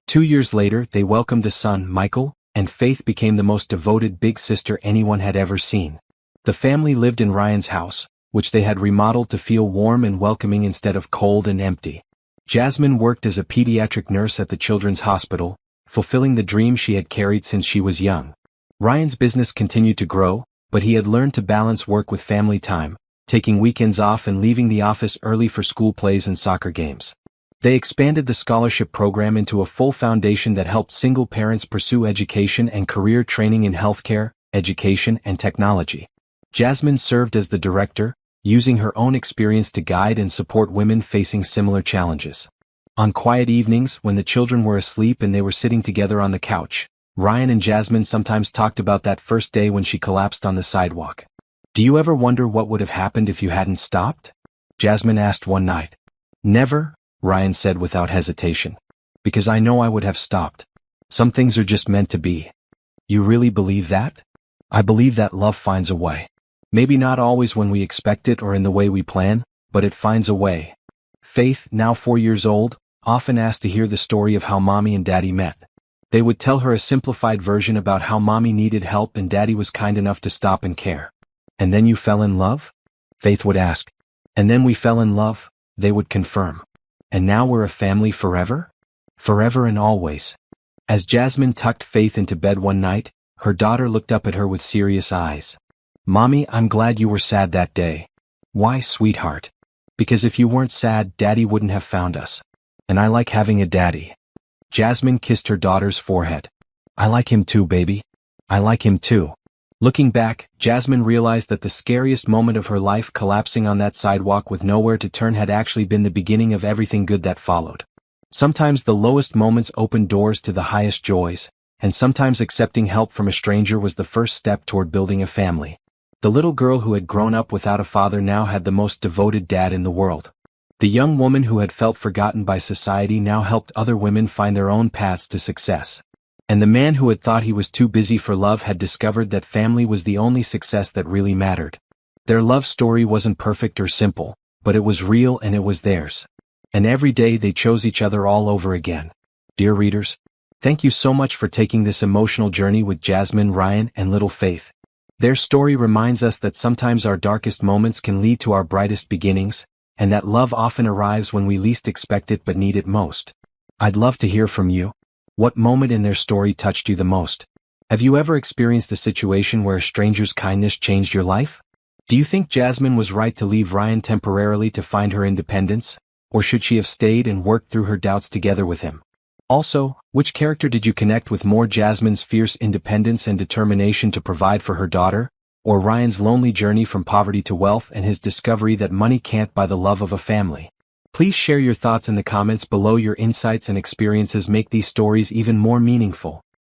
2 years later, they welcomed a son, Michael, and Faith became the most devoted big sister anyone had ever seen. The family lived in Ryan's house, which they had remodeled to feel warm and welcoming instead of cold and empty. Jasmine worked as a pediatric nurse at the children's hospital, fulfilling the dream she had carried since she was young. Ryan's business continued to grow, but he had learned to balance work with family time, taking weekends off and leaving the office early for school plays and soccer games. They expanded the scholarship program into a full foundation that helped single parents pursue education and career training in healthcare, education, and technology. Jasmine served as the director, using her own experience to guide and support women facing similar challenges. On quiet evenings, when the children were asleep and they were sitting together on the couch, Ryan and Jasmine sometimes talked about that first day when she collapsed on the sidewalk. "Do you ever wonder what would have happened if you hadn't stopped?" Jasmine asked one night. "Never," Ryan said without hesitation. "Because I know I would have stopped. Some things are just meant to be." "You really believe that?" "I believe that love finds a way. Maybe not always when we expect it or in the way we plan, but it finds a way." Faith, now 4 years old, often asked to hear the story of how Mommy and Daddy met. They would tell her a simplified version about how Mommy needed help and Daddy was kind enough to stop and care. "And then you fell in love?" Faith would ask. "And then we fell in love," they would confirm. "And now we're a family forever?" "Forever and always." As Jasmine tucked Faith into bed one night, her daughter looked up at her with serious eyes. "Mommy, I'm glad you were sad that day." "Why, sweetheart?" "Because if you weren't sad, Daddy wouldn't have found us. And I like having a daddy." Jasmine kissed her daughter's forehead. "I like him too, baby. I like him too." Looking back, Jasmine realized that the scariest moment of her life, collapsing on that sidewalk with nowhere to turn, had actually been the beginning of everything good that followed. Sometimes the lowest moments open doors to the highest joys, and sometimes accepting help from a stranger was the first step toward building a family. The little girl who had grown up without a father now had the most devoted dad in the world. The young woman who had felt forgotten by society now helped other women find their own paths to success. And the man who had thought he was too busy for love had discovered that family was the only success that really mattered. Their love story wasn't perfect or simple, but it was real and it was theirs. And every day they chose each other all over again. Dear readers, thank you so much for taking this emotional journey with Jasmine, Ryan, and Little Faith. Their story reminds us that sometimes our darkest moments can lead to our brightest beginnings, and that love often arrives when we least expect it but need it most. I'd love to hear from you. What moment in their story touched you the most? Have you ever experienced a situation where a stranger's kindness changed your life? Do you think Jasmine was right to leave Ryan temporarily to find her independence, or should she have stayed and worked through her doubts together with him? Also, which character did you connect with more, Jasmine's fierce independence and determination to provide for her daughter, or Ryan's lonely journey from poverty to wealth and his discovery that money can't buy the love of a family? Please share your thoughts in the comments below. Your insights and experiences make these stories even more meaningful.